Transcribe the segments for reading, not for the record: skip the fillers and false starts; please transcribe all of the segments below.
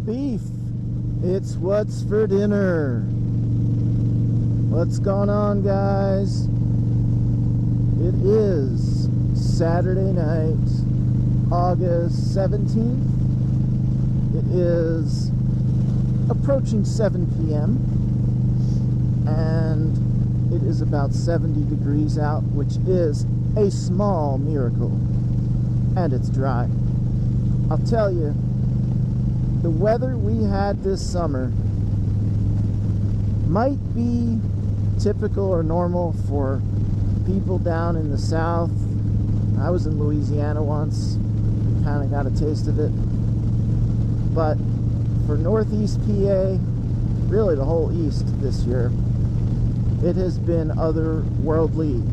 beef. It's what's for dinner. What's going on, guys? It is Saturday night, August 17th. It is approaching 7 p.m. and it is about 70 degrees out, which is a small miracle. And it's dry. I'll tell you, the weather we had this summer might be typical or normal for people down in the South. I was in Louisiana once, kind of got a taste of it. But for Northeast PA, really the whole East this year, it has been otherworldly.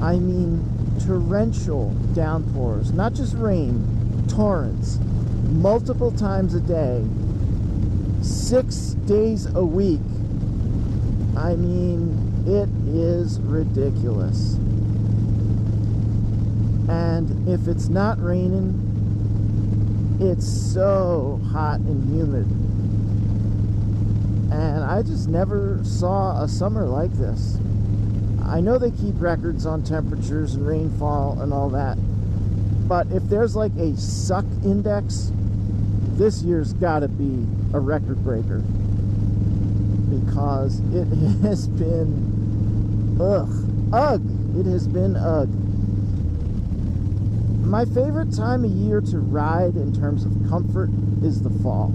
I mean, torrential downpours, not just rain, torrents, multiple times a day, 6 days a week. I mean, it is ridiculous. And if it's not raining, it's so hot and humid. And I just never saw a summer like this. I know they keep records on temperatures and rainfall and all that, but if there's like a suck index, this year's gotta be a record breaker, because it has been ugh. It has been ugh. My favorite time of year to ride in terms of comfort is the fall.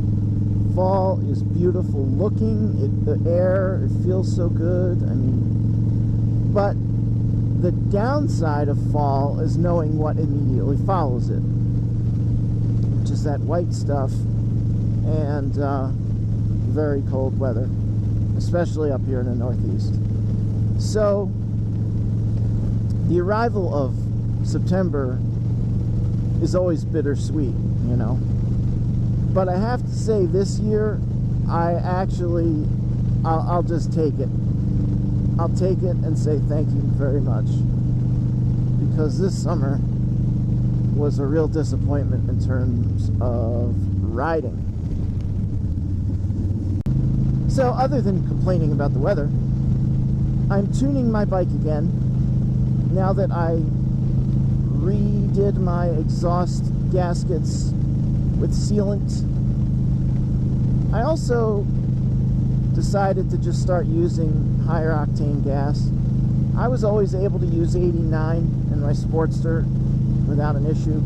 Fall is beautiful looking, the air, it feels so good. I mean, but the downside of fall is knowing what immediately follows it, which is that white stuff and very cold weather, especially up here in the Northeast. So the arrival of September is always bittersweet, you know. But I have to say, this year, I'll just take it. I'll take it and say thank you very much, because this summer was a real disappointment in terms of riding. So other than complaining about the weather, I'm tuning my bike again now that I redid my exhaust gaskets with sealant. I also decided to just start using higher octane gas. I was always able to use 89 in my Sportster without an issue,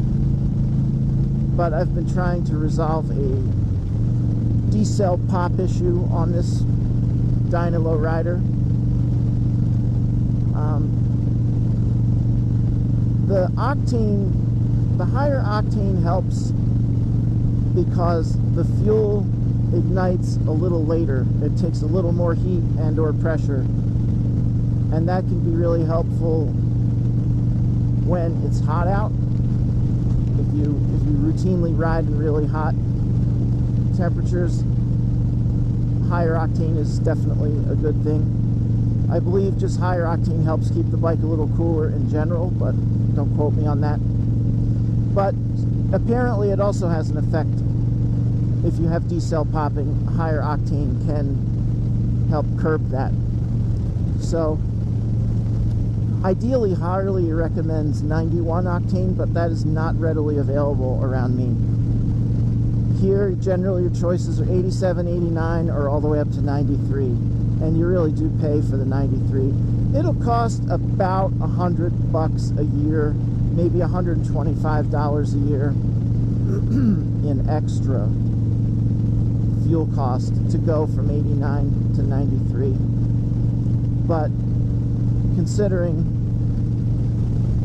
but I've been trying to resolve a D-cell pop issue on this Dyna Lowrider. The higher octane helps because the fuel ignites a little later. It takes a little more heat and or pressure, and that can be really helpful when it's hot out. If you routinely ride in really hot temperatures, higher octane is definitely a good thing. I believe just higher octane helps keep the bike a little cooler in general, but don't quote me on that. But apparently it also has an effect. If you have D-cell popping, higher octane can help curb that. So ideally Harley recommends 91 octane, but that is not readily available around me. Here generally your choices are 87, 89, or all the way up to 93, and you really do pay for the 93. It'll cost about $100 a year, maybe $125 a year in extra fuel cost to go from 89 to 93. But considering,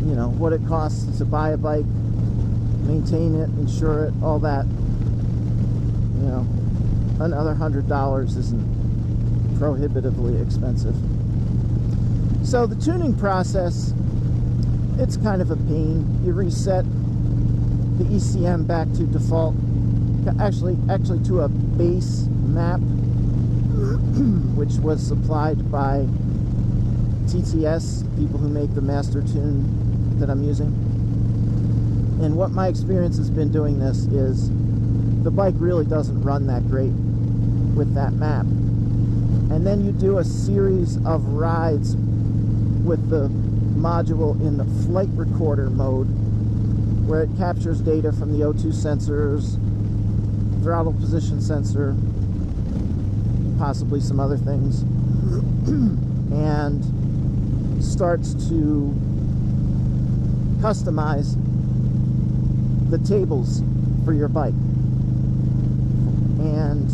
you know, what it costs to buy a bike, maintain it, insure it, all that, you know, another $100 isn't prohibitively expensive. So the tuning process, it's kind of a pain. You reset the ECM back to default, actually to a base map, which was supplied by TTS, people who make the master tune that I'm using. And what my experience has been doing this is the bike really doesn't run that great with that map. And then you do a series of rides with the module in the flight recorder mode, where it captures data from the O2 sensors, throttle position sensor, possibly some other things, and starts to customize the tables for your bike. And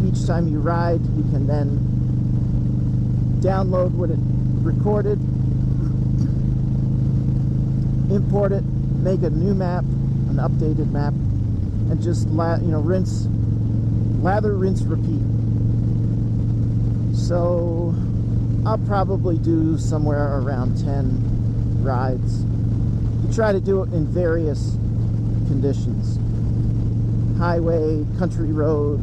each time you ride, you can then download what it recorded, import it, make a new map, an updated map, and just rinse, lather, rinse, repeat. So I'll probably do somewhere around 10 rides. You try to do it in various conditions: highway, country road,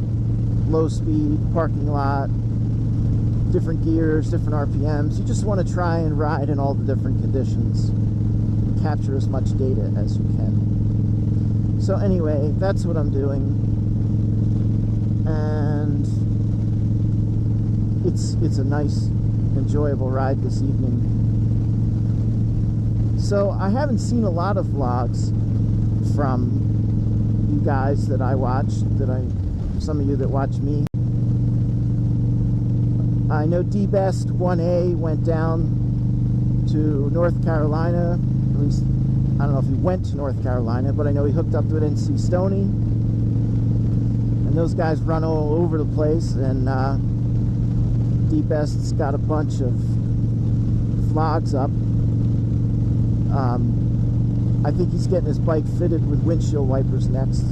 low speed, parking lot, different gears, different RPMs. You just want to try and ride in all the different conditions, capture as much data as you can. So anyway, that's what I'm doing, and it's a nice, enjoyable ride this evening. So I haven't seen a lot of vlogs from you guys that I watch, some of you that watch me. I know D-Best 1A went down to North Carolina. At least, I don't know if he went to North Carolina, but I know he hooked up with NC Stoney. And those guys run all over the place, and D-Best's got a bunch of vlogs up. I think he's getting his bike fitted with windshield wipers next.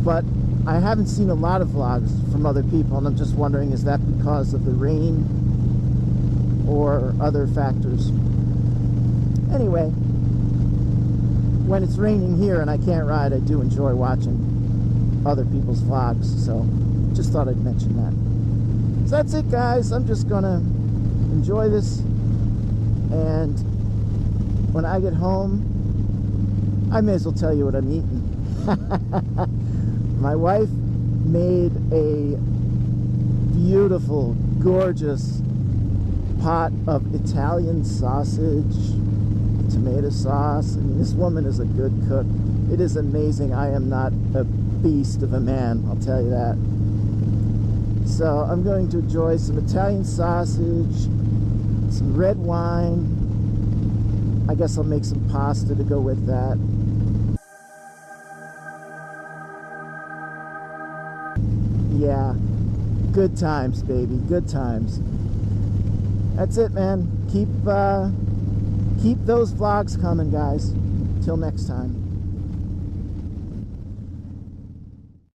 But I haven't seen a lot of vlogs from other people, and I'm just wondering, is that because of the rain or other factors? Anyway, when it's raining here and I can't ride, I do enjoy watching other people's vlogs, so just thought I'd mention that. So that's it, guys. I'm just gonna enjoy this, and when I get home, I may as well tell you what I'm eating. My wife made a beautiful, gorgeous pot of Italian sausage, tomato sauce. I mean, this woman is a good cook. It is amazing. I am not a beast of a man, I'll tell you that. So I'm going to enjoy some Italian sausage, some red wine. I guess I'll make some pasta to go with that. Yeah, good times, baby, good times. That's it, man. Keep those vlogs coming, guys. Till next time.